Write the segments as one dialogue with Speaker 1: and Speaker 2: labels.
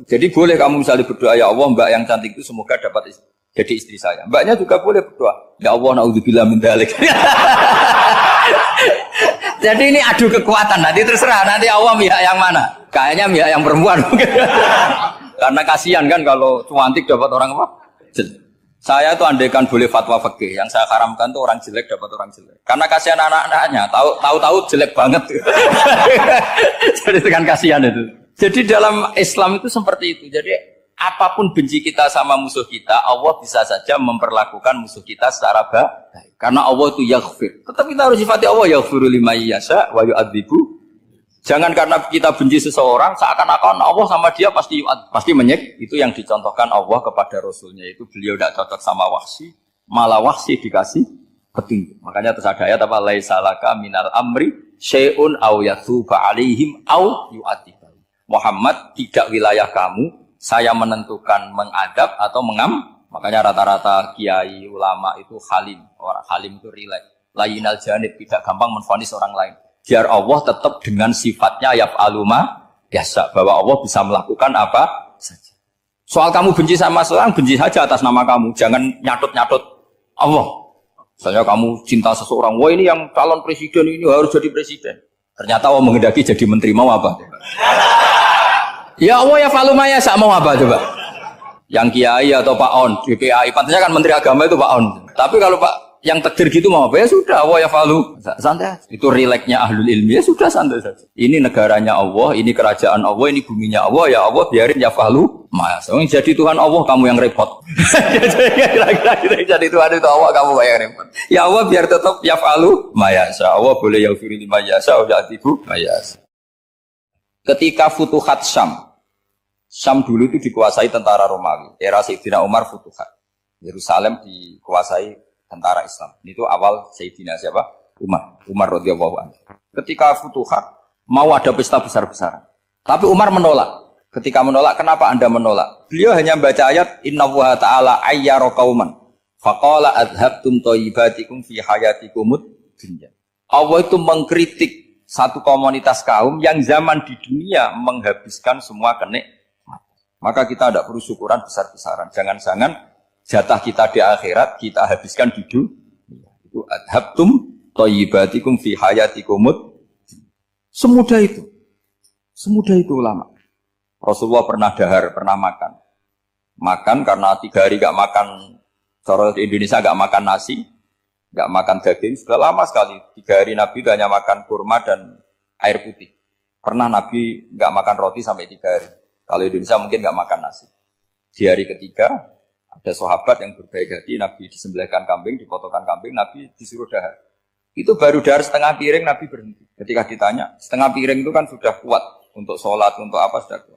Speaker 1: Jadi boleh kamu misalnya berdoa, ya Allah mbak yang cantik itu semoga dapat jadi istri saya. Mbaknya juga boleh berdoa, ya Allah naudzubillah min dzalik. Jadi ini adu kekuatan, nanti terserah nanti Allah pihak yang mana. Kayaknya pihak yang perempuan. Karena kasihan kan kalau cantik dapat orang apa? Jelek. Saya tuh andaikan boleh fatwa fikih, yang saya haramkan tuh orang jelek dapat orang jelek. Karena kasihan anak-anaknya, tahu-tahu jelek banget. Jadi kan kasihan itu. Jadi dalam Islam itu seperti itu. Jadi apapun benci kita sama musuh kita, Allah bisa saja memperlakukan musuh kita secara baik. Karena Allah itu yaghfir. Tetap kita harus sifati Allah yaghfiru liman yasha wa yu'adzibu. Jangan karena kita benci seseorang seakan-akan Allah sama dia pasti menyek. Itu yang dicontohkan Allah kepada Rasulnya, itu beliau tidak cocok sama Wahsy, malah Wahsy dikasih petunjuk. Makanya terus ada ayat apa, laisa laka minal amri syai'un aw yatsuba alaihim aw yu'adzib. Muhammad, tidak wilayah kamu, saya menentukan mengadab atau mengam. Makanya rata-rata kiai ulama itu halim. Orang halim itu rileks. Lainal janib, tidak gampang menvonis orang lain. Biar Allah tetap dengan sifatnya yaf'alu ma yasha, bahwa Allah bisa melakukan apa saja. Soal kamu benci sama seorang, benci saja atas nama kamu. Jangan nyatut-nyatut Allah. Misalnya kamu cinta seseorang, wah ini yang calon presiden ini harus jadi presiden. Ternyata Allah menghendaki jadi menteri, mau apa? Ya Allah ya falumaya sak mau apa coba? Yang kiai atau Pak On, DPAI, pantasnya kan menteri agama itu Pak On. Tapi kalau Pak yang takdir gitu mau apa? Ya sudah, Allah ya falu. Santai. Itu rileksnya ahlul ilmi, ya sudah santai saja. Ini negaranya Allah, ini kerajaan Allah, ini buminya Allah, ya Allah biarin ya falu. Mas, jadi Tuhan Allah kamu yang repot. Jadi Tuhan itu Allah kamu yang repot. Ya Allah biar tetap ya falu. Mayasa Allah boleh yaghfir liman yasha wa ya'tibu mayasa. Ketika Futuhat Syam dulu itu dikuasai tentara Romawi. Era Sayyidina Umar Futuhat. Yerusalem dikuasai tentara Islam. Itu awal Sayyidina siapa? Umar radhiyallahu anhu. Ketika Futuhat mau ada pesta besar-besaran. Tapi Umar menolak. Ketika menolak, kenapa Anda menolak? Beliau hanya baca ayat Innallaha ta'ala ayyara qauman faqala adhabtum thayyibatikum fi hayatikumud dunya. Allah itu mengkritik satu komunitas kaum yang zaman di dunia menghabiskan semua kenikmatan. Maka kita tidak perlu syukuran besar-besaran. Jangan-jangan jatah kita di akhirat kita habiskan di dunia. Itu adhabtum thayyibatikum fi hayatikumud. Semudah itu. Semudah itu ulama. Rasulullah pernah dahar, pernah makan. Makan karena 3 hari gak makan, cara di Indonesia gak makan nasi, gak makan daging, sudah lama sekali. 3 hari Nabi itu hanya makan kurma dan air putih. Pernah Nabi gak makan roti sampai 3 hari. Kalau Indonesia mungkin gak makan nasi. Di hari ketiga, ada sahabat yang berbaik hati, Nabi disembelihkan kambing, dipotongkan kambing, Nabi disuruh dahar. Itu baru dahar setengah piring, Nabi berhenti. Ketika ditanya, setengah piring itu kan sudah kuat untuk sholat, untuk apa sudah kuat.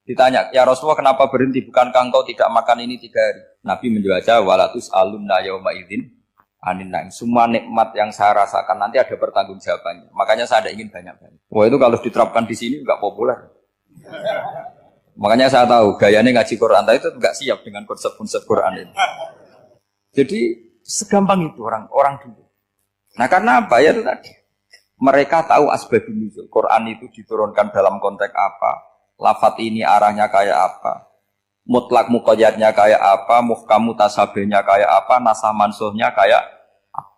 Speaker 1: Ditanya, ya Rasulullah kenapa berhenti? Bukankah engkau tidak makan ini 3 hari? Nabi menjawab, walatus alumna yauma idzin anin naim. Semua nikmat yang saya rasakan nanti ada pertanggungjawabannya. Makanya saya tidak ingin banyak-banyak. Wah itu kalau diterapkan di sini enggak populer. Makanya saya tahu gayanya ngaji Quran itu enggak siap dengan konsep-konsep Quran ini. Jadi segampang itu orang dulu. Nah karena apa ya itu tadi? Mereka tahu asbabun nuzul. Quran itu diturunkan dalam konteks apa? Lafaz ini arahnya kayak apa? Mutlak muqayyadnya kayak apa? Muhkam mutasabihnya kayak apa? Nasah mansuhnya kayak apa?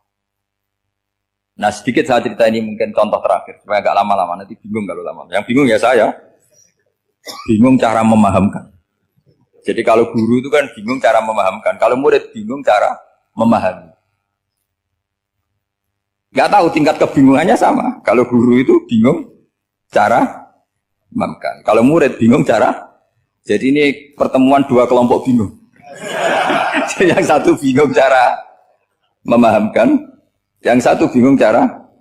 Speaker 1: Nah sedikit saya cerita ini mungkin contoh terakhir supaya agak lama-lama, nanti bingung kalau lama. Yang bingung ya saya. Bingung cara memahamkan. Jadi kalau guru itu kan bingung cara memahamkan. Kalau murid bingung cara memahami. Gak tahu tingkat kebingungannya sama. Kalau guru itu bingung cara memahamkan. Kalau murid bingung cara. Jadi ini pertemuan 2 kelompok bingung. Yang satu bingung cara memahamkan. Yang satu bingung cara.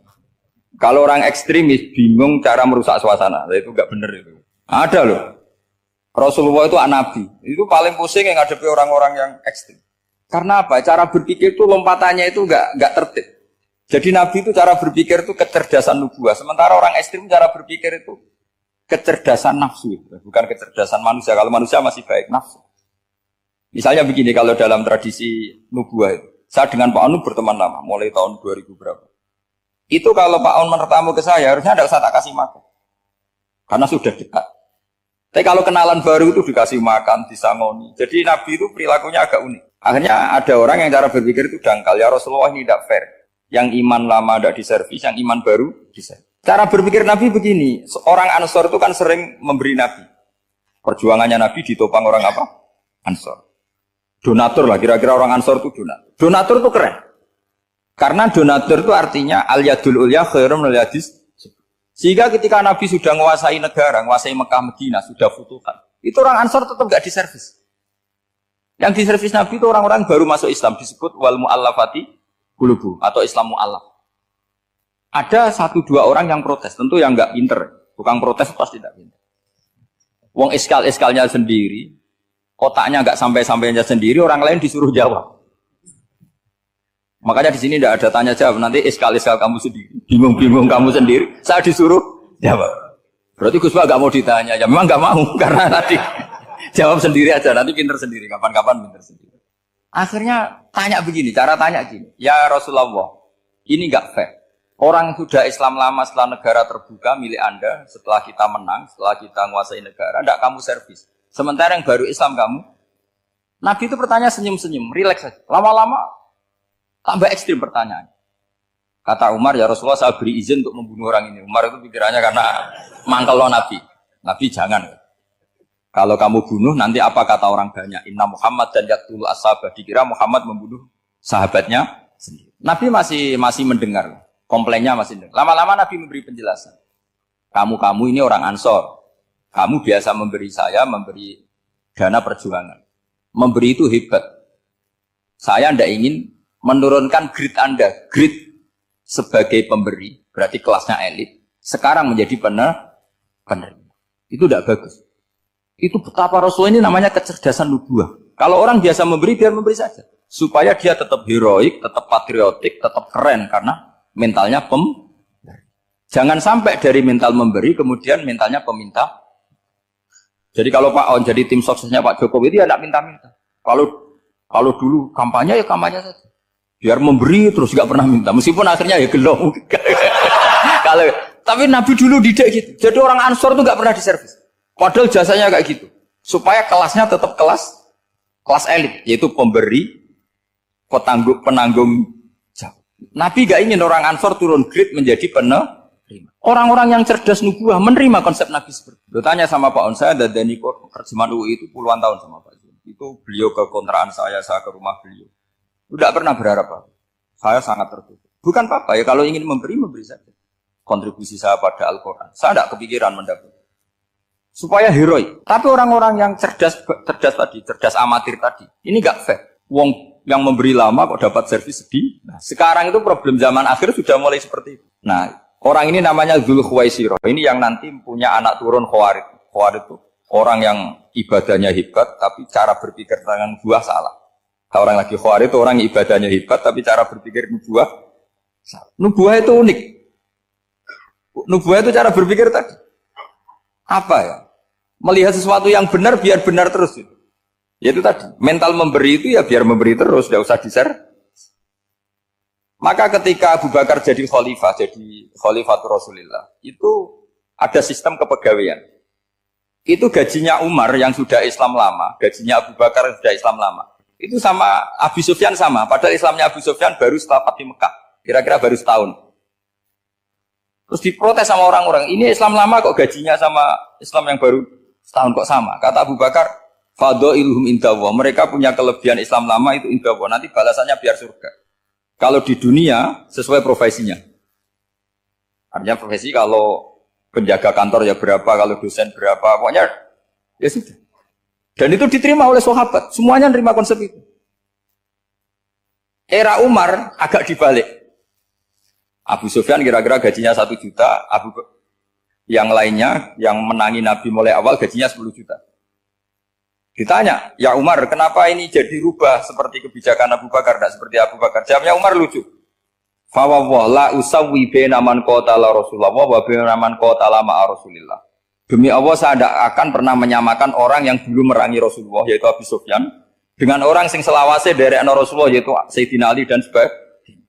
Speaker 1: Kalau orang ekstremis bingung cara merusak suasana. Itu gak benar itu. Ada loh. Rasulullah itu nabi. Itu paling pusing yang ngadepi orang-orang yang ekstrem. Karena apa? Cara berpikir itu lompatannya itu enggak tertib. Jadi nabi itu cara berpikir itu kecerdasan nubuah. Sementara orang ekstrem cara berpikir itu kecerdasan nafsu. Bukan kecerdasan manusia. Kalau manusia masih baik nafsu. Misalnya begini, kalau dalam tradisi nubuah itu. Saya dengan Pak Anu berteman lama. Mulai tahun 2000 berapa. Itu kalau Pak Anu bertamu ke saya, harusnya tidak usah tak kasih makan. Karena sudah dekat. Tapi kalau kenalan baru itu dikasih makan, disangoni. Jadi Nabi itu perilakunya agak unik. Akhirnya ada orang yang cara berpikir itu dangkal. Ya Rasulullah ini tidak fair. Yang iman lama tidak diservis, yang iman baru diservis. Cara berpikir Nabi begini. Orang Ansor itu kan sering memberi Nabi. Perjuangannya Nabi ditopang orang apa? Ansor. Donatur lah, kira-kira orang Ansor itu donatur. Donatur itu keren. Karena donatur itu artinya al-yadul ulya khairum minal yadis. Sehingga ketika Nabi sudah menguasai negara, menguasai Mekah Medina, sudah futuhan, itu orang Ansor tetap gak diservis. Yang diservis Nabi itu orang-orang baru masuk Islam, disebut wal mu'allafati qulubuhum atau Islam mu'allaf. Ada 1-2 orang yang protes, tentu yang gak pinter. Tukang protes pasti tidak pinter. Wong iskal-iskalnya sendiri, otaknya gak sampai-sampainya sendiri, orang lain disuruh jawab. Makanya di sini tidak ada tanya jawab, nanti iskal-iskal kamu sendiri, bingung-bingung kamu sendiri, saya disuruh jawab. Berarti Gus Pak gak mau ditanya, ya memang gak mau, karena tadi jawab sendiri aja, nanti pinter sendiri, kapan-kapan pinter sendiri. Akhirnya tanya begini, cara tanya gini, ya Rasulullah, ini gak fair. Orang sudah Islam lama setelah negara terbuka milik Anda, setelah kita menang, setelah kita menguasai negara, tidak kamu servis. Sementara yang baru Islam kamu, Nabi itu bertanya senyum-senyum, rileks saja. Lama-lama tambah ekstrim pertanyaan. Kata Umar, ya Rasulullah saya beri izin untuk membunuh orang ini. Umar itu pikirannya karena mangkel lo Nabi. Nabi jangan. Kalau kamu bunuh, nanti apa kata orang banyak? Inna Muhammad dan yaktulu as-sahabah. Dikira Muhammad membunuh sahabatnya sendiri. Nabi masih mendengar. Komplainnya masih dengar. Lama-lama Nabi memberi penjelasan. Kamu ini orang Ansor. Kamu biasa memberi saya, memberi dana perjuangan. Memberi itu hebat. Saya tidak ingin menurunkan grade Anda. Grade sebagai pemberi, berarti kelasnya elit. Sekarang menjadi penerima. Itu tidak bagus. Itu betapa Rasul ini namanya kecerdasan nubuah. Kalau orang biasa memberi, biar memberi saja. Supaya dia tetap heroik, tetap patriotik, tetap keren. Karena mentalnya jangan sampai dari mental memberi kemudian mentalnya peminta. Jadi kalau Pak On jadi tim suksesnya Pak Jokowi itu ya tidak minta-minta. Kalau dulu kampanye ya kampanye saja. Biar memberi terus nggak pernah minta. Meskipun akhirnya ya gelong. Tapi Nabi dulu didik gitu. Jadi orang Ansor itu nggak pernah diservis. Padahal jasanya kayak gitu. Supaya kelasnya tetap kelas elit, yaitu pemberi, penanggung. Nabi gak ingin orang Ansor turun grade menjadi penerima. Orang-orang yang cerdas nubuah menerima konsep Nabi seperti itu. Tanya sama Pak On, saya dadani terjemahan UI itu puluhan tahun sama Pak Zul. Itu beliau ke kontrakan saya ke rumah beliau. Tidak pernah berharap apa. Saya sangat tertutup. Bukan apa-apa ya, kalau ingin memberi saja. Kontribusi saya pada Al-Quran. Saya tidak kepikiran mendapat. Supaya heroik. Tapi orang-orang yang cerdas amatir tadi, ini gak fair. Wong yang memberi lama kok dapat servis sedih. Nah, sekarang itu problem zaman akhir sudah mulai seperti itu. Nah, orang ini namanya Dzul Khuwaisirah. Ini yang nanti punya anak turun Khawarij. Khawarij itu orang yang ibadahnya hebat, tapi cara berpikir tentang nubuah salah. Kalau orang lagi Khawarij itu orang yang ibadahnya hebat, tapi cara berpikir nubuah salah. Nubuah itu unik. Nubuah itu cara berpikir tadi. Apa ya? Melihat sesuatu yang benar biar benar terus itu. Yaitu tadi, mental memberi itu ya biar memberi terus, tidak usah di-share. Maka ketika Abu Bakar jadi khalifatul Rasulullah, itu ada sistem kepegawaian. Itu gajinya Umar yang sudah Islam lama, gajinya Abu Bakar yang sudah Islam lama. Itu sama Abu Sufyan sama, padahal Islamnya Abu Sufyan baru setelah Fathu Mekah, kira-kira baru setahun. Terus diprotes sama orang-orang, ini Islam lama kok gajinya sama Islam yang baru setahun kok sama. Kata Abu Bakar, Fadha'iluhum indallah. Mereka punya kelebihan Islam lama itu indallah. Nanti balasannya biar surga. Kalau di dunia sesuai profesinya. Artinya profesi kalau penjaga kantor ya berapa, kalau dosen berapa, pokoknya ya sudah. Dan itu diterima oleh sahabat. Semuanya nerima konsep itu. Era Umar agak dibalik. Abu Sufyan kira-kira gajinya 1 juta, yang lainnya yang menangi Nabi mulai awal gajinya 10 juta. Ditanya, ya Umar, kenapa ini jadi rubah seperti kebijakan Abu Bakar, tidak seperti Abu Bakar? Jawabnya Umar lucu. Fawwah la usawwi baina man qatala Rasulullah wa baina man qatala ma'a Rasulillah. Demi Allah saya tidak akan pernah menyamakan orang yang dulu merangi Rasulullah yaitu Abu Sufyan dengan orang sing selawase dari Rasulullah yaitu Sayyidina Ali dan sebagainya.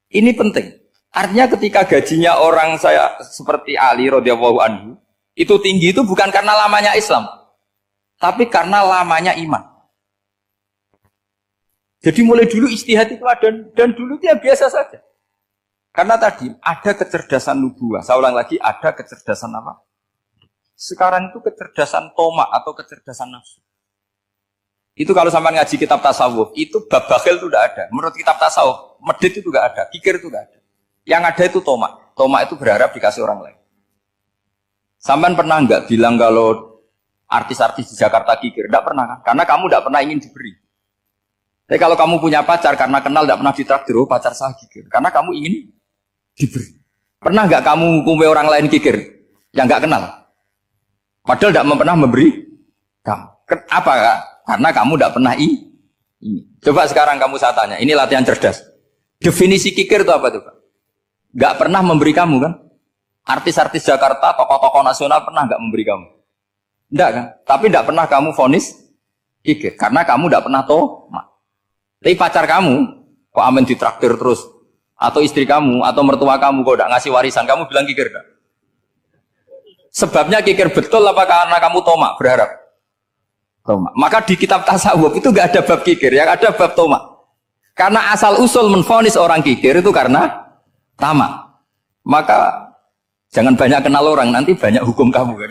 Speaker 1: Ini penting. Artinya ketika gajinya orang saya seperti Ali radhiyallahu anhu Itu tinggi itu bukan karena lamanya Islam, tapi karena lamanya iman. Jadi mulai dulu ijtihad itu ada, dan dulu dia biasa saja. Karena tadi ada kecerdasan nubuah. Saya ulang lagi, ada kecerdasan apa? Sekarang itu kecerdasan tomak atau kecerdasan nafsu. Itu kalau sampai ngaji kitab tasawuf, itu bab bakhil itu tidak ada. Menurut kitab tasawuf, medit itu tidak ada, kikir itu tidak ada. Yang ada itu tomak. Tomak itu berharap dikasih orang lain. Sampai pernah nggak bilang kalau artis-artis di Jakarta kikir? Tidak pernah kan? Karena kamu tidak pernah ingin diberi. Tapi kalau kamu punya pacar karena kenal tidak pernah ditraktir, oh pacar saya kikir. Karena kamu ingin diberi. Pernah nggak kamu hukumnya orang lain kikir yang nggak kenal? Padahal tidak pernah memberi kamu. Apa kak? Karena kamu tidak pernah ini. Coba sekarang kamu saya tanya. Ini latihan cerdas. Definisi kikir itu apa tuh, Pak? Nggak pernah memberi kamu kan? Artis-artis Jakarta, tokoh-tokoh nasional pernah nggak memberi kamu? Tidak kan? Tapi tidak pernah kamu vonis kikir. Karena kamu tidak pernah tomak. Tapi pacar kamu, kok amin ditraktir terus? Atau istri kamu, atau mertua kamu, kok tidak ngasih warisan, kamu bilang kikir kan? Sebabnya kikir betul apa karena kamu tomak, berharap? Tomak. Maka di kitab tasawuf itu nggak ada bab kikir, yang ada bab tomak. Karena asal usul menvonis orang kikir itu karena tamak. Maka jangan banyak kenal orang, nanti banyak hukum kamu kan?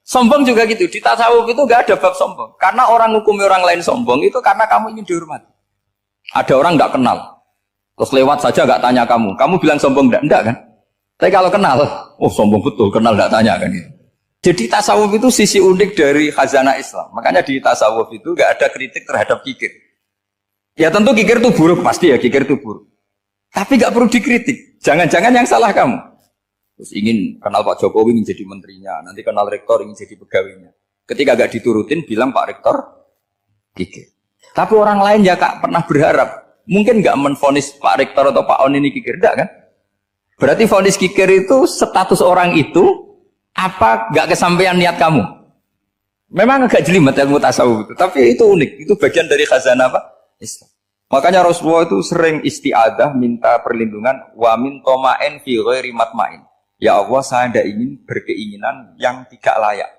Speaker 1: Sombong juga gitu. Di tasawuf itu nggak ada bab sombong. Karena orang hukumi orang lain sombong itu karena kamu ingin dihormati. Ada orang nggak kenal, terus lewat saja nggak tanya kamu. Kamu bilang sombong enggak kan? Tapi kalau kenal, oh sombong betul, kenal nggak tanya kan itu. Jadi tasawuf itu sisi unik dari khazanah Islam. Makanya di tasawuf itu nggak ada kritik terhadap kikir. Ya tentu kikir itu buruk, pasti ya kikir itu buruk. Tapi nggak perlu dikritik. Jangan-jangan yang salah kamu. Terus ingin kenal Pak Jokowi ingin jadi menterinya, nanti kenal rektor ingin jadi pegawainya. Ketika nggak diturutin, bilang Pak Rektor kikir. Tapi orang lain ya kak pernah berharap, mungkin nggak menvonis Pak Rektor atau Pak On ini kikir, enggak kan? Berarti vonis kikir itu status orang itu apa nggak kesampaian niat kamu? Memang agak jelimet ilmu tasawuf itu, tapi itu unik, itu bagian dari khazanah apa? Islam. Makanya Rasulullah itu sering isti'adah minta perlindungan wa min toma'in fi ghairi matma'in. Ya Allah, saya tidak ingin berkeinginan yang tidak layak.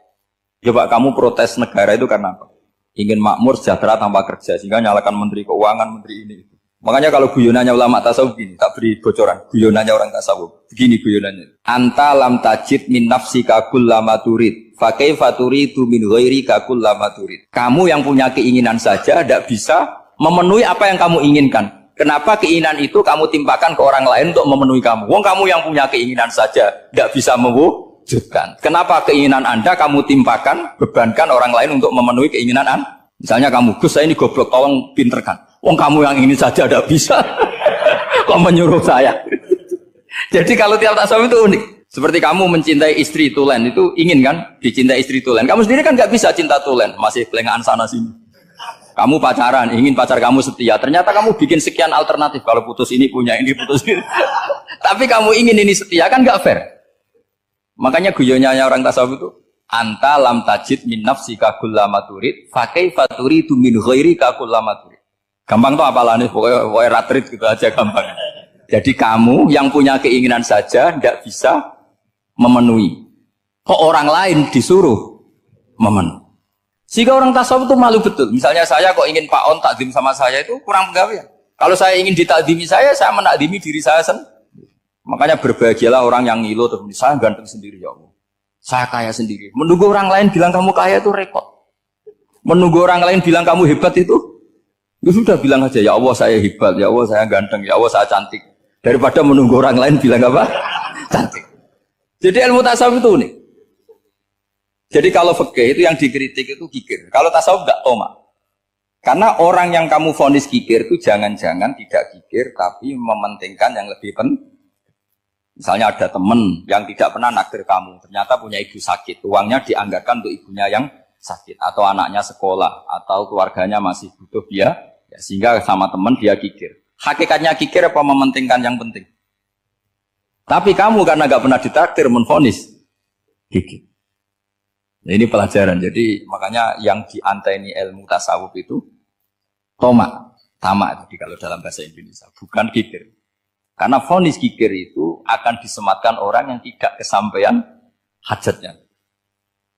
Speaker 1: Coba kamu protes negara itu karena apa? Ingin makmur sejahtera tanpa kerja, sehingga nyalakan menteri keuangan, menteri ini. Makanya kalau guyonannya ulama tasawuf gini, tak beri bocoran. Guyonannya orang tasawuf. Begini guyonannya. Anta lam tajid min nafsika kullama turid. Fa kaifa turidu min ghairika kullama turid. Kamu yang punya keinginan saja tidak bisa memenuhi apa yang kamu inginkan. Kenapa keinginan itu kamu timpakan ke orang lain untuk memenuhi kamu? Wong kamu yang punya keinginan saja tidak bisa mewujudkan. Kenapa keinginan Anda kamu timpakan, bebankan orang lain untuk memenuhi keinginan Anda? Misalnya kamu, Gus saya ini goblok, tolong pinterkan. Wong kamu yang ini saja tidak bisa. Kok menyuruh saya? Jadi kalau tiap tasawuf itu unik. Seperti kamu mencintai istri tulen, itu ingin kan dicintai istri tulen. Kamu sendiri kan nggak bisa cinta tulen, masih pelengahan sana sini. Kamu pacaran, ingin pacar kamu setia. Ternyata kamu bikin sekian alternatif. Kalau putus ini punya ini, putus ini. Tapi kamu ingin ini setia, kan gak fair. Makanya guyonanya orang tasawuf itu, anta lam tajid min nafsika kullama turid, fa kaifa turidu min ghairika kullama turid. Gampang tuh apalane, pokoknya ratrit gitu aja gampang. Jadi kamu yang punya keinginan saja tidak bisa memenuhi. Kok orang lain disuruh memenuhi. Sehingga orang tasawuf itu malu betul. Misalnya saya kok ingin Pak On takdim sama saya itu kurang pegawai. Kalau saya ingin ditakdimi saya menakdimi diri saya sendiri. Makanya berbahagialah orang yang ngilu terus saya ganteng sendiri ya Allah. Saya kaya sendiri. Menunggu orang lain bilang kamu kaya itu repot. Menunggu orang lain bilang kamu hebat itu, ya sudah bilang aja ya Allah saya hebat, ya Allah saya ganteng, ya Allah saya cantik. Daripada menunggu orang lain bilang apa? Cantik. Jadi ilmu tasawuf itu unik. Jadi kalau fikih itu yang dikritik itu kikir. Kalau tasawuf enggak tomak. Karena orang yang kamu vonis kikir itu jangan-jangan tidak kikir tapi mementingkan yang lebih penting. Misalnya ada teman yang tidak pernah naktir kamu, ternyata punya ibu sakit, uangnya dianggarkan untuk ibunya yang sakit atau anaknya sekolah atau keluarganya masih butuh dia, ya, sehingga sama teman dia kikir. Hakikatnya kikir apa mementingkan yang penting? Tapi kamu karena enggak pernah ditakdir menvonis kikir. Nah, ini pelajaran. Jadi makanya yang dianteni ilmu tasawuf itu tomak, tamak. Jadi kalau dalam bahasa Indonesia bukan kikir. Karena vonis kikir itu akan disematkan orang yang tidak kesampaian hajatnya.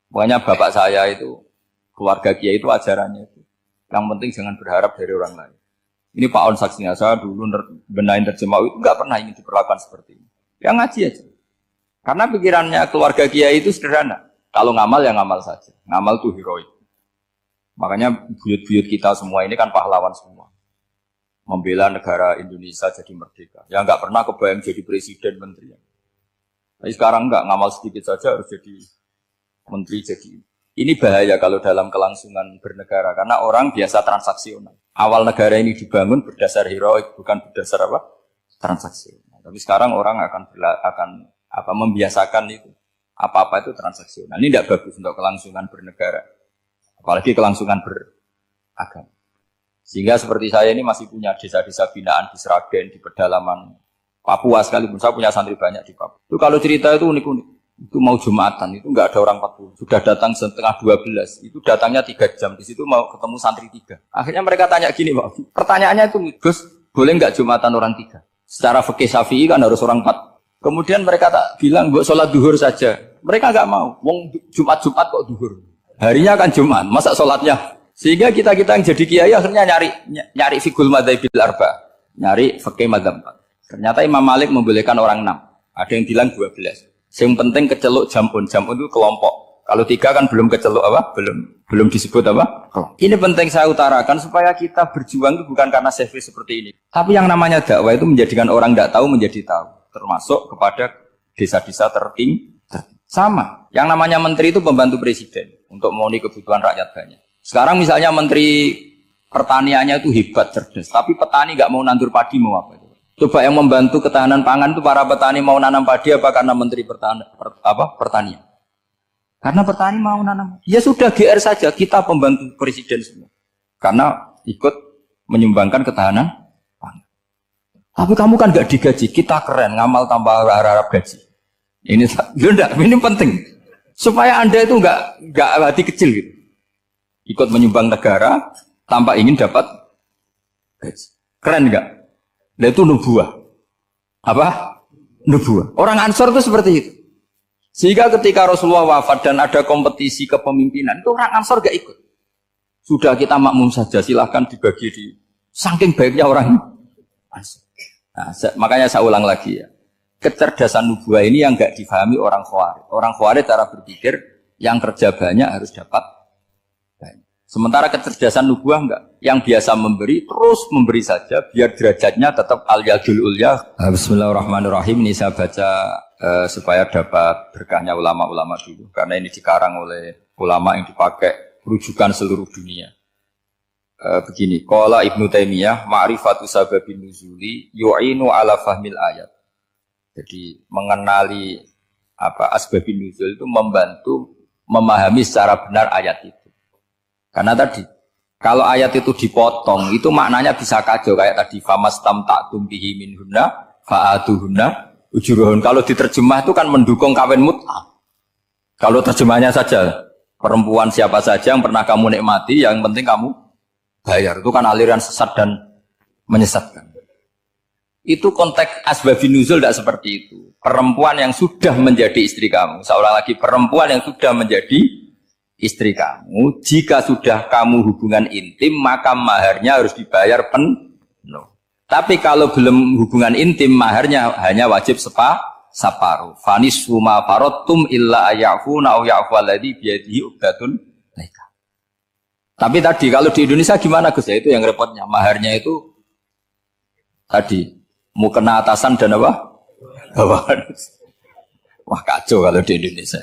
Speaker 1: Pokoknya bapak saya itu, keluarga kiai itu ajarannya itu. Yang penting jangan berharap dari orang lain. Ini Pak On saksinya, saya dulu benahin terjemah itu nggak pernah ingin diperlakukan seperti ini. Yang ngaji aja. Karena pikirannya keluarga kiai itu sederhana. Kalau ngamal ya ngamal saja. Ngamal itu heroik. Makanya buyut-buyut kita semua ini kan pahlawan semua. Membela negara Indonesia jadi merdeka. Ya nggak pernah kebayang jadi presiden menteri. Tapi sekarang nggak, ngamal sedikit saja harus jadi menteri jadi. Ini bahaya kalau dalam kelangsungan bernegara karena orang biasa transaksional. Awal negara ini dibangun berdasar heroik, bukan berdasar apa? Transaksional. Tapi sekarang orang akan membiasakan itu. Apa-apa itu transaksional. Ini tidak bagus untuk kelangsungan bernegara. Apalagi kelangsungan beragama. Sehingga seperti saya ini masih punya desa-desa binaan di Sragen, di pedalaman Papua sekalipun. Saya punya santri banyak di Papua. Itu kalau cerita itu unik-unik. Itu mau Jumatan, itu enggak ada orang 40. Sudah datang setengah 12. Itu datangnya 3 jam. Di situ mau ketemu santri 3. Akhirnya mereka tanya gini, Pak. Pertanyaannya itu, Gus, boleh enggak Jumatan orang 3? Secara fikih Syafi'i kan harus orang 4. Kemudian mereka tak bilang, buat sholat duhur saja. Mereka enggak mau. Wong Jumat-Jumat kok duhur. Harinya kan Jumat, masa sholatnya? Sehingga kita-kita yang jadi kiai akhirnya nyari fikul madzhabil arba. Nyari fikih madzhab 4. Ternyata Imam Malik membolehkan orang 6. Ada yang bilang 12. Yang penting keceluk jamun itu kelompok. Kalau 3 kan belum keceluk apa? Belum disebut apa? Ini penting saya utarakan supaya kita berjuang itu bukan karena selfie seperti ini. Tapi yang namanya dakwah itu menjadikan orang tidak tahu menjadi tahu. Termasuk kepada desa-desa tertinggi. Sama. Yang namanya menteri itu pembantu presiden untuk memenuhi kebutuhan rakyat banyak. Sekarang misalnya menteri pertaniannya itu hebat, cerdas. Tapi petani nggak mau nandur padi mau apa? Coba yang membantu ketahanan pangan itu para petani mau nanam padi apa karena menteri pertanian? Karena petani mau nanam. Ya sudah GR saja, kita pembantu presiden semua. Karena ikut menyumbangkan ketahanan pangan. Tapi kamu kan nggak digaji, kita keren, ngamal tanpa harap gaji. Ini penting. Supaya Anda itu nggak hati kecil gitu. Ikut menyumbang negara tanpa ingin dapat gaji. Keren nggak? Nah itu nubuah. Apa? Nubuah. Orang Ansor itu seperti itu. Sehingga ketika Rasulullah wafat dan ada kompetisi kepemimpinan, itu orang Ansor gak ikut. Sudah kita makmum saja, silahkan dibagi di. Saking baiknya orang Ansor. Nah, makanya saya ulang lagi ya. Kecerdasan nubuah ini yang gak difahami orang Khawarij. Orang Khawarij cara berpikir, yang kerja banyak harus dapat banyak. Sementara kecerdasan nubuah enggak. Yang biasa memberi, terus memberi saja. Biar derajatnya tetap al-yadul ulya. Bismillahirrahmanirrahim. Ini saya baca supaya dapat berkahnya ulama-ulama dulu. Karena ini dikarang oleh ulama yang dipakai rujukan seluruh dunia. Begini. Qala Ibnu Taimiyah, ma'rifatu sababin nuzuli yu'inu ala fahmil ayat. Jadi mengenali asbabin nuzul itu membantu memahami secara benar ayat itu. Karena tadi, kalau ayat itu dipotong, itu maknanya bisa kacau. Kayak tadi, famastam ta'tum bihi minhunna, fa'atuhunna, ujuruhun. Kalau diterjemah itu kan mendukung kawin mut'ah. Kalau terjemahnya saja, perempuan siapa saja yang pernah kamu nikmati, yang penting kamu bayar. Itu kan aliran sesat dan menyesatkan. Itu konteks asbabun nuzul tidak seperti itu. Perempuan yang sudah menjadi istri kamu. Seorang lagi perempuan yang sudah menjadi istri kamu, jika sudah kamu hubungan intim, maka maharnya harus dibayar penuh. Tapi kalau belum hubungan intim, maharnya hanya wajib separuh. Fanisfu ma faradtum illa ayafuna aw ya'fu alladhi biyadihi uqdatun nikah. Tapi tadi kalau di Indonesia gimana Gus? Ya itu yang repotnya. Maharnya itu tadi mau kena atasan dan apa? Bawahan. Wah kacau kalau di Indonesia.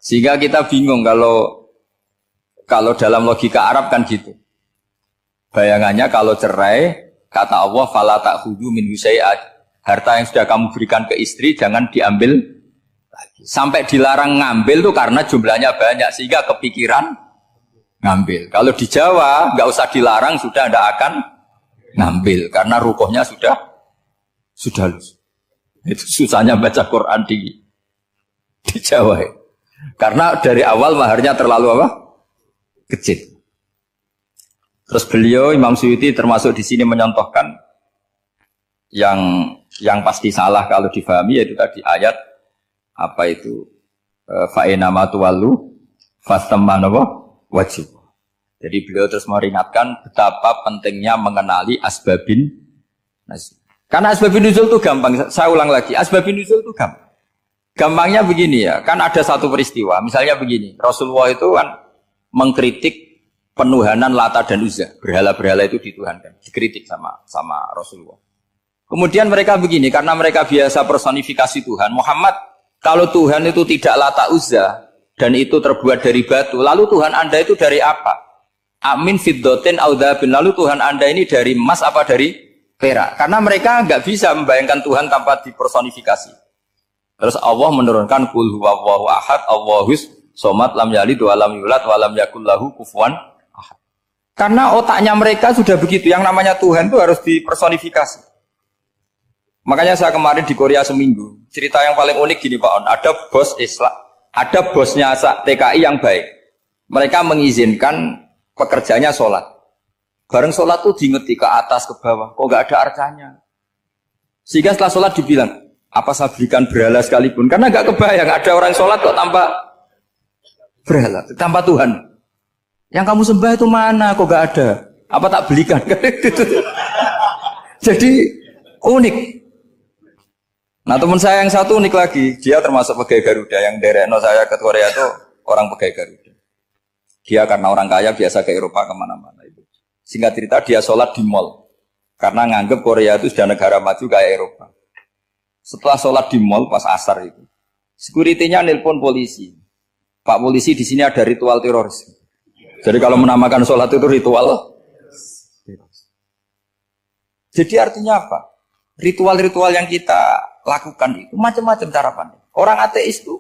Speaker 1: Sehingga kita bingung kalau dalam logika Arab kan gitu. Bayangannya kalau cerai, kata Allah, fala ta'khudhu min syai'at. Harta yang sudah kamu berikan ke istri jangan diambil lagi. Sampai dilarang ngambil tuh karena jumlahnya banyak sehingga kepikiran ngambil. Kalau di Jawa nggak usah dilarang sudah tidak akan ngambil karena rukuhnya sudah lulus. Itu susahnya baca Quran di Jawa. Karena dari awal maharnya terlalu apa? Kecil. Terus beliau Imam Suyuti termasuk di sini menyontohkan yang pasti salah kalau difahami yaitu tadi ayat apa itu fa inama tuwallu fastamma wajib. Jadi beliau terus meringatkan betapa pentingnya mengenali asbabin nuzul. Karena asbabun nuzul itu gampang. Saya ulang lagi, asbabun nuzul itu gampang. Gampangnya begini ya, kan ada satu peristiwa. Misalnya begini, Rasulullah itu kan mengkritik penuhanan Lata dan Uzza. Berhala-berhala itu dituhankan, dikritik sama Rasulullah. Kemudian mereka begini, karena mereka biasa personifikasi Tuhan. Muhammad, kalau Tuhan itu tidak Lata Uzza dan itu terbuat dari batu, lalu Tuhan Anda itu dari apa? Amin fiddotin audabin. Lalu Tuhan Anda ini dari emas apa dari perak? Karena mereka nggak bisa membayangkan Tuhan tanpa dipersonifikasi. Terus Allah menurunkan qul huwallahu ahad, Allahus somad, lam yalid wa lam yulad wa lam yakul lahu kufuwan ahad. Karena otaknya mereka sudah begitu, yang namanya Tuhan itu harus dipersonifikasi. Makanya saya kemarin di Korea seminggu, cerita yang paling unik gini Pak On, ada bos Islam, ada bosnya TKI yang baik. Mereka mengizinkan pekerjanya sholat. Bareng sholat tuh diingeti ke atas ke bawah, kok nggak ada arcanya. Sehingga setelah sholat dibilang, apa saya berikan berhala sekalipun? Karena nggak kebayang ada orang sholat kok tanpa berhala, tanpa Tuhan. Yang kamu sembah itu mana? Kok nggak ada? Apa tak belikan? Jadi unik. Nah teman saya yang satu unik lagi, dia termasuk pegawai Garuda yang derekno saya ke Korea itu orang pegawai Garuda. Dia karena orang kaya biasa ke Eropa kemana-mana itu. Singkat cerita dia sholat di mall karena nganggep Korea itu sudah negara maju kayak Eropa. Setelah sholat di mall pas asar itu, security-nya nelpon polisi. Pak polisi di sini ada ritual teroris. Jadi kalau menamakan sholat itu ritual teroris. Jadi artinya apa? Ritual-ritual yang kita lakukan itu macam-macam cara pandang. Orang ateis itu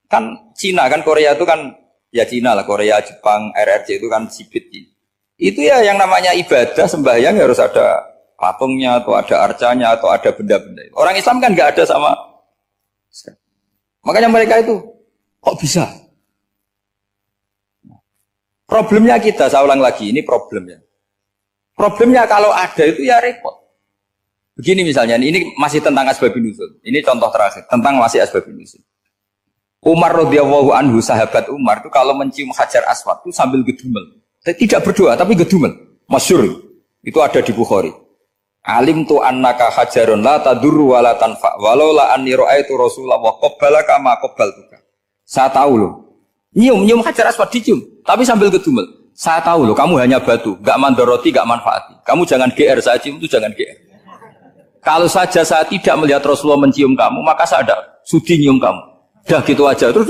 Speaker 1: kan Cina kan Korea itu kan ya Cina lah, Korea, Jepang, RRC itu kan sipit. Itu ya yang namanya ibadah sembahyang harus ada patungnya atau ada arcanya atau ada benda-benda itu. Orang Islam kan nggak ada sama. Makanya mereka itu kok bisa? Problemnya kita, saya ulang lagi, ini problemnya. Problemnya kalau ada itu ya repot. Begini misalnya, ini masih tentang asbabun nuzul. Ini contoh terakhir tentang masih asbabun nuzul. Umar radhiyallahu anhu, sahabat Umar itu kalau mencium Hajar Aswad itu sambil gedumel. Tidak berdoa tapi gedumel. Masyhur. Itu ada di Bukhari. Alim tu annaka hajarun la tadurru wa la tanfa walau la anni ra'aitu Rasulullah wa qabbalaka ma qabbaltuka. Saya tahu loh. Nyium Hajar Aswad dicium, tapi sambil gedumel. Saya tahu loh, kamu hanya batu, enggak mandoroti, enggak manfaati. Kamu jangan GR, saya cium itu jangan GR. Kalau saja saya tidak melihat Rasulullah mencium kamu, maka saya ada sudi nyium kamu. Dah gitu aja. Terus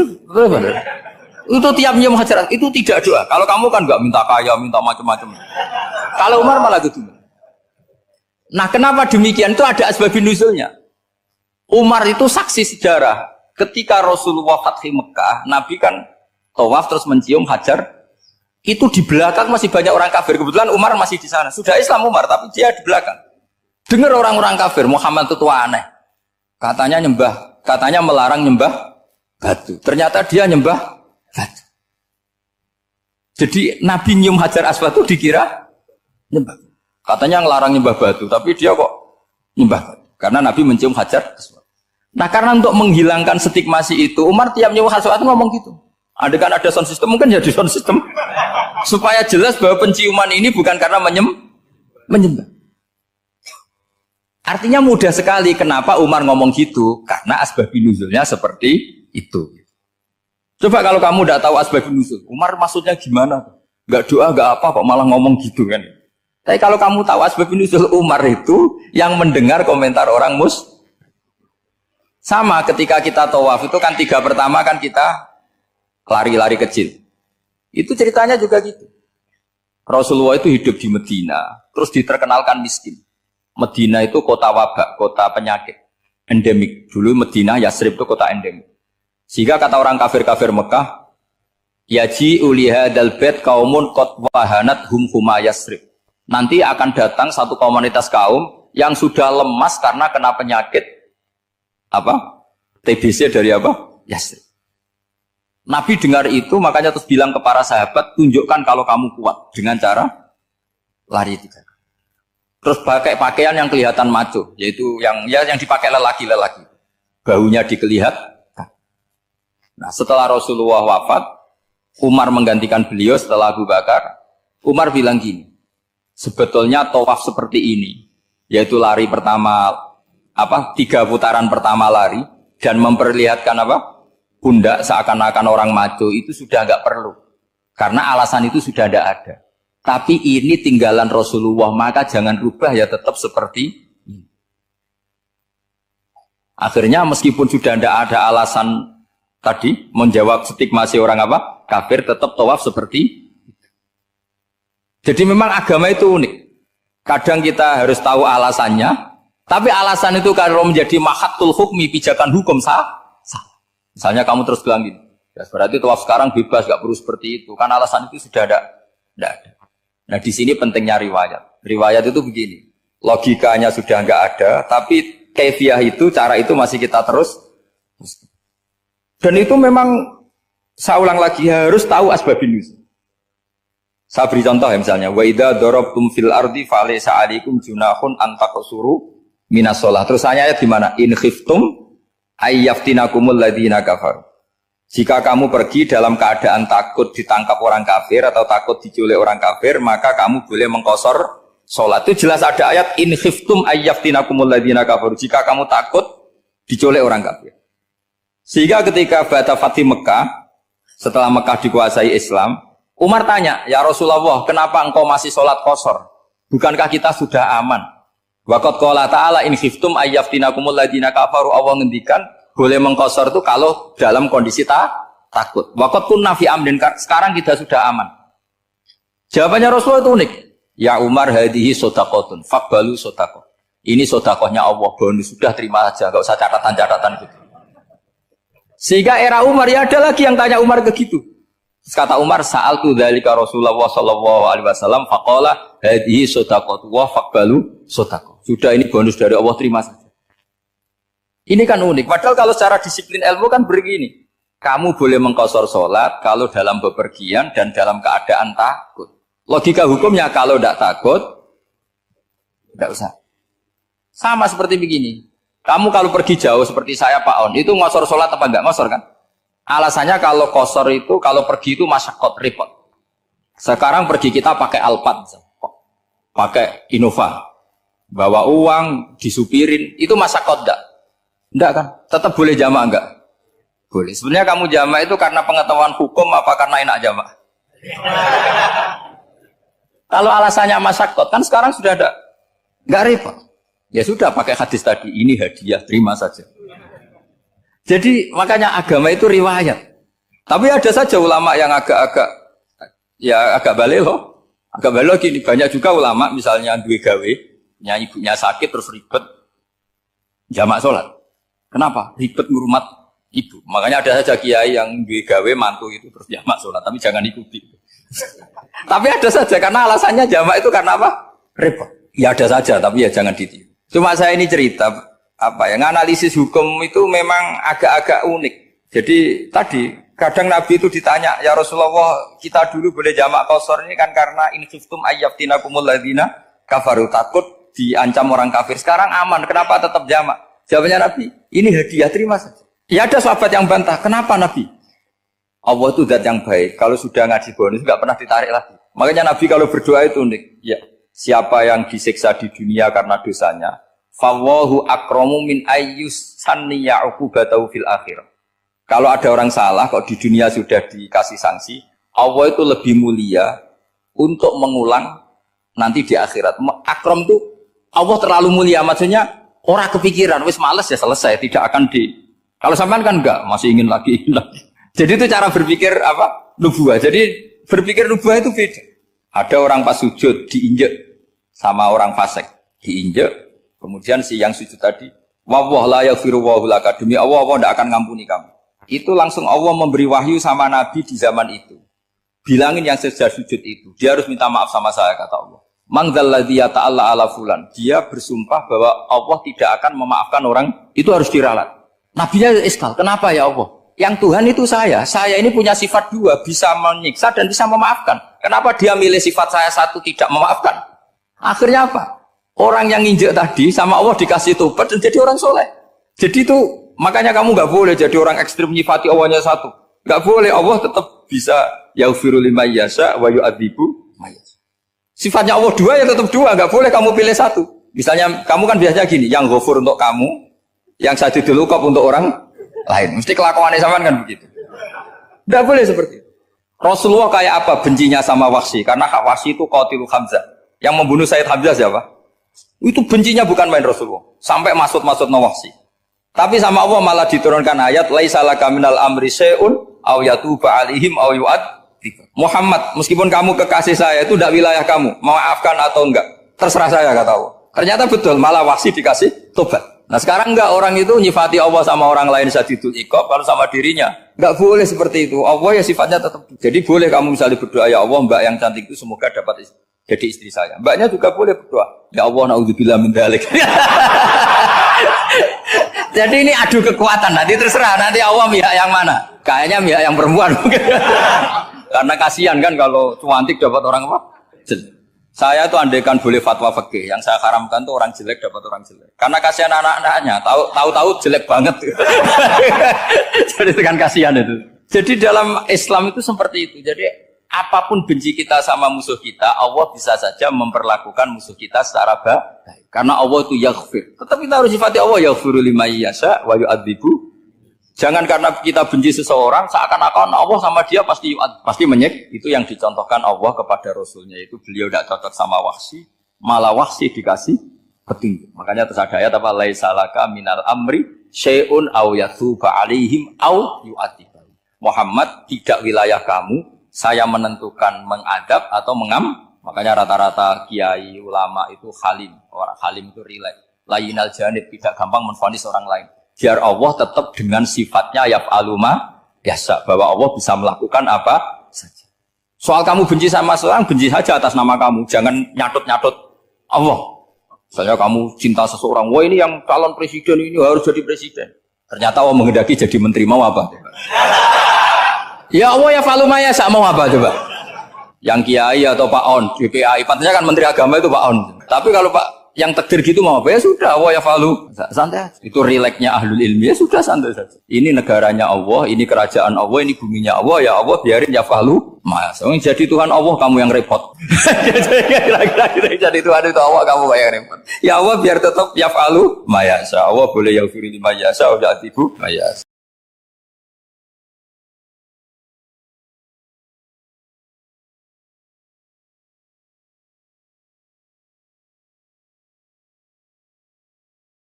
Speaker 1: itu tiap nyium Hajar Aswad itu tidak doa. Kalau kamu kan enggak minta kaya, minta macam-macam. Kalau Umar malah gedumel. Nah kenapa demikian? Itu ada asbabun nuzulnya. Umar itu saksi sejarah. Ketika Rasulullah Fathi Mekah, Nabi kan tawaf terus mencium Hajar. Itu di belakang masih banyak orang kafir. Kebetulan Umar masih di sana. Sudah Islam Umar, tapi dia di belakang. Dengar orang-orang kafir, Muhammad itu tua aneh. Katanya melarang nyembah batu. Ternyata dia nyembah batu. Jadi Nabi nyium Hajar Aswad itu dikira nyembah. Katanya ngelarang nyembah batu, tapi dia kok nyembah batu. Karena Nabi mencium Hajar Aswad. Nah karena untuk menghilangkan stigmasi itu, Umar tiap nyium Hajar Aswad itu ngomong gitu. Ada kan ada sound system, mungkin jadi sound system. Supaya jelas bahwa penciuman ini bukan karena menyembah. Artinya mudah sekali kenapa Umar ngomong gitu. Karena asbabun nuzulnya seperti itu. Coba kalau kamu tidak tahu asbabun nuzul, Umar maksudnya gimana? Gak doa, gak apa, kok malah ngomong gitu kan. Tapi kalau kamu tahu asbabun nuzul Umar itu yang mendengar komentar orang sama ketika kita tawaf itu kan 3 pertama kan kita lari-lari kecil. Itu ceritanya juga gitu. Rasulullah itu hidup di Medina, terus diterkenalkan miskin. Medina itu kota wabak, kota penyakit, endemik. Dulu Medina, Yasrib itu kota endemik. Sehingga kata orang kafir-kafir Mekah, yaji uliha dalbet kaumun kot wahanat huma Yasrib. Nanti akan datang satu komunitas kaum yang sudah lemas karena kena penyakit TBC dari Yasrib. Nabi dengar itu makanya terus bilang ke para sahabat, tunjukkan kalau kamu kuat dengan cara lari 3 kali. Terus pakai pakaian yang kelihatan maco, yaitu yang dipakai lelaki-lelaki. Bahunya dikelihat. Nah, setelah Rasulullah wafat, Umar menggantikan beliau setelah Abu Bakar. Umar bilang gini, sebetulnya tawaf seperti ini, yaitu lari pertama, 3 putaran pertama lari, dan memperlihatkan pundak seakan-akan orang maju, itu sudah nggak perlu. Karena alasan itu sudah tidak ada. Tapi ini tinggalan Rasulullah, maka jangan rubah ya tetap seperti ini. Akhirnya meskipun sudah tidak ada alasan tadi, menjawab stigmasi orang kafir, tetap tawaf seperti itu. Jadi memang agama itu unik. Kadang kita harus tahu alasannya, tapi alasan itu kalau menjadi mahatul hukmi, pijakan hukum sah. Misalnya kamu terus bilang gini, ya berarti tawaf sekarang bebas, gak perlu seperti itu. Kan alasan itu sudah ada. Nah di sini pentingnya riwayat. Riwayat itu begini, logikanya sudah nggak ada, tapi kaifiah itu, cara itu masih kita terus. Dan itu memang, saya ulang lagi, harus tahu asbabun nuzul. Saya beri contoh ya misalnya, wa idza darabtum fil ardi falaysa 'alaikum junahun an taqsuru minas shalah. Terus ayatnya di mana? In khiftum ayyaftinakumul ladzina kafaru. Jika kamu pergi dalam keadaan takut ditangkap orang kafir atau takut diculik orang kafir, maka kamu boleh mengqasar salat. Itu jelas ada ayat in khiftum ayyaftinakumul ladzina kafaru. Jika kamu takut diculik orang kafir. Sehingga ketika Ba'da Fathi Mekah, setelah Mekah dikuasai Islam, Umar tanya, ya Rasulullah, kenapa engkau masih sholat qasar? Bukankah kita sudah aman? Waqad qala ta'ala in khiftum ayyaftinakumul ladzina kafaru. Allah ngendikan boleh mengqasar itu kalau dalam kondisi takut. Waqad kunna fi amrin, sekarang kita sudah aman. Jawabannya Rasulullah itu unik. Ya Umar, hadihi shadaqatun faqbalu shadaqah. Ini sedekahnya Allah, bonus, sudah terima saja, enggak usah catatan-catatan gitu. Sehingga era Umar ya ada lagi yang tanya Umar begitu. Kata Umar, sa'altu dzalika Rasulullah sallallahu alaihi wasallam faqala hadhihi shadaqatu wa faqbalu shadaqah. Sudah ini bonus dari Allah, terima saja. Ini kan unik. Padahal kalau secara disiplin ilmu kan begini. Kamu boleh mengqasar salat kalau dalam bepergian dan dalam keadaan takut. Logika hukumnya kalau tidak takut tidak usah. Sama seperti begini. Kamu kalau pergi jauh seperti saya Pak On, itu ngosor salat apa enggak ngosor kan? Alasannya kalau kosor itu, kalau pergi itu masyakot, repot. Sekarang pergi kita pakai Alphard, pakai Innova, bawa uang, disupirin, itu masyakot enggak? Enggak kan? Tetap boleh jamaah enggak? Boleh. Sebenarnya kamu jamaah itu karena pengetahuan hukum apa karena enak jamaah? Kalau alasannya masyakot, kan sekarang sudah ada, enggak repot. Ya sudah pakai hadis tadi, ini hadiah, terima saja. Jadi makanya agama itu riwayat. Tapi ada saja ulama yang agak balik loh. Agak balik lagi ini banyak juga ulama misalnya duwe gawe, ibunya sakit terus ribet jamak sholat. Kenapa? Ribet ngurmat ibu. Makanya ada saja kiai yang duwe gawe mantu itu terus jamak sholat, tapi jangan ikuti. Tapi ada saja karena alasannya jamak itu karena apa? Repot. Ya ada saja, tapi ya jangan ditiru. Cuma saya ini cerita. Analisis hukum itu memang agak-agak unik. Jadi tadi kadang Nabi itu ditanya, ya Rasulullah, kita dulu boleh jamak qasar ini kan karena in khiftum ayyaftinakumul ladzina kafaru, takut diancam orang kafir. Sekarang aman, kenapa tetap jamak? Jawabannya Nabi, ini hadiah, terima saja. Ya ada sahabat yang bantah, kenapa Nabi? Allah itu zat yang baik, kalau sudah ngaji bonus nggak pernah ditarik lagi. Makanya Nabi kalau berdoa itu unik. Ya, siapa yang disiksa di dunia karena dosanya, fawahu akramu min ayyus sanniya uqubatahu fil akhirah. Kalau ada orang salah kok di dunia sudah dikasih sanksi, Allah itu lebih mulia untuk mengulang nanti di akhirat. Akram itu Allah terlalu mulia, maksudnya orang kepikiran wis males ya selesai, tidak akan di. Kalau sampean kan enggak, masih ingin lagi. Jadi itu cara berpikir nubuah. Jadi berpikir nubuah itu beda. Ada orang pas sujud diinjek sama orang fasik, diinjek. Kemudian si yang sujud tadi, wallahu la yaghfiru wallahu laka, demi Allah tidak akan ngampuni kamu. Itu langsung Allah memberi wahyu sama Nabi di zaman itu. Bilangin yang sedang sujud itu, dia harus minta maaf sama saya, kata Allah. Man dzalladzi yata'alla ala fulan. Dia bersumpah bahwa Allah tidak akan memaafkan orang, itu harus diralat. Nabinya iskal, kenapa ya Allah? Yang Tuhan itu saya ini punya sifat dua, bisa menyiksa dan bisa memaafkan. Kenapa dia milih sifat saya satu tidak memaafkan? Akhirnya apa? Orang yang nginjek tadi sama Allah dikasih tobat dan jadi orang soleh. Jadi itu Makanya kamu nggak boleh jadi orang ekstrim nyifati Allahnya satu. Nggak boleh. Allah tetap bisa yaghfiru liman yasha wa yu'adzibu man yasha. Sifatnya Allah dua ya tetap dua. Nggak boleh kamu pilih satu. Misalnya kamu kan biasanya gini, yang ghafur untuk kamu, yang sadidul uqab untuk orang lain. Mesti kelakuannya sampean kan begitu. Nggak boleh seperti itu. Rasulullah kayak apa bencinya sama Wahsy? Karena Wahsy itu qatilul Hamzah. Yang membunuh Sayyid Hamzah siapa? Itu bencinya bukan main Rasulullah. Sampai maksud-maksud Wahsy. Tapi sama Allah malah diturunkan ayat laisa laka minal amri syai'un aw yatuba alaihim aw yu'adzib. Muhammad, meskipun kamu kekasih saya itu tidak wilayah kamu, maafkan atau enggak, terserah saya kata Allah. Ternyata betul, malah Wahsy dikasih tobat. Nah sekarang enggak, orang itu nyifati Allah sama orang lain sadidul iqab, kalau sama dirinya enggak boleh seperti itu. Allah ya sifatnya tetap. Jadi boleh kamu misalnya berdoa, ya Allah mbak yang cantik itu semoga dapat jadi istri saya. Mbaknya juga boleh berdoa, ya Allah naudzubillah min dzalik. Jadi ini adu kekuatan, nanti terserah, nanti Allah pihak yang mana? Kayaknya pihak yang perempuan mungkin. Karena kasihan kan kalau cuantik dapat orang apa? Jelek. Saya tuh andaikan boleh fatwa fikih, yang saya haramkan tuh orang jelek dapat orang jelek. Karena kasihan anak-anaknya, tahu-tahu jelek banget. Jadi itu kan kasihan itu. Jadi dalam Islam itu seperti itu. Jadi apapun benci kita sama musuh kita, Allah bisa saja memperlakukan musuh kita secara baik. Karena Allah itu yaghfir. Tetap kita harus sifati Allah yaghfiru liman yasha wa yu'adzibu. Jangan karena kita benci seseorang seakan-akan Allah sama dia pasti menyek. Itu yang dicontohkan Allah kepada Rasulnya. Itu beliau tidak cocok sama Wahsy, malah Wahsy dikasih petunjuk. Makanya terus ada ayat apa? Laisa laka minal amri syai'un aw yatuba alaihim aw yu'adzibu. Muhammad, tidak wilayah kamu saya menentukan mengadab atau mengam. Makanya rata-rata kiai ulama itu halim. Orang halim itu rileks. Layinal janib, tidak gampang menvonis orang lain. Biar Allah tetap dengan sifatnya yaf'alu ma yasha, bahwa Allah bisa melakukan apa saja. Soal kamu benci sama seorang, benci saja atas nama kamu. Jangan nyatut-nyatut Allah. Misalnya kamu cinta seseorang, wah ini yang calon presiden ini harus jadi presiden. Ternyata Allah menghendaki jadi menteri, mau apa? Ya Allah yaf'alu ma yasha, mau apa coba? Yang kiai atau Pak On, GPAI, pantasnya kan Menteri Agama itu Pak On. Tapi kalau Pak yang takdir gitu mau apa ya sudah, Allah ya falu, santai. Itu rileksnya ahlul ilmi ya sudah santai saja. Ini negaranya Allah, ini kerajaan Allah, ini buminya Allah, ya Allah biarin ya falu. Mas, jadi Tuhan Allah kamu yang repot. Jadi Tuhan itu Allah kamu yang repot. Ya Allah biar tetap ya falu, mayasa. Allah boleh yaghfir liman yasha wa yu'adzibu mayasa.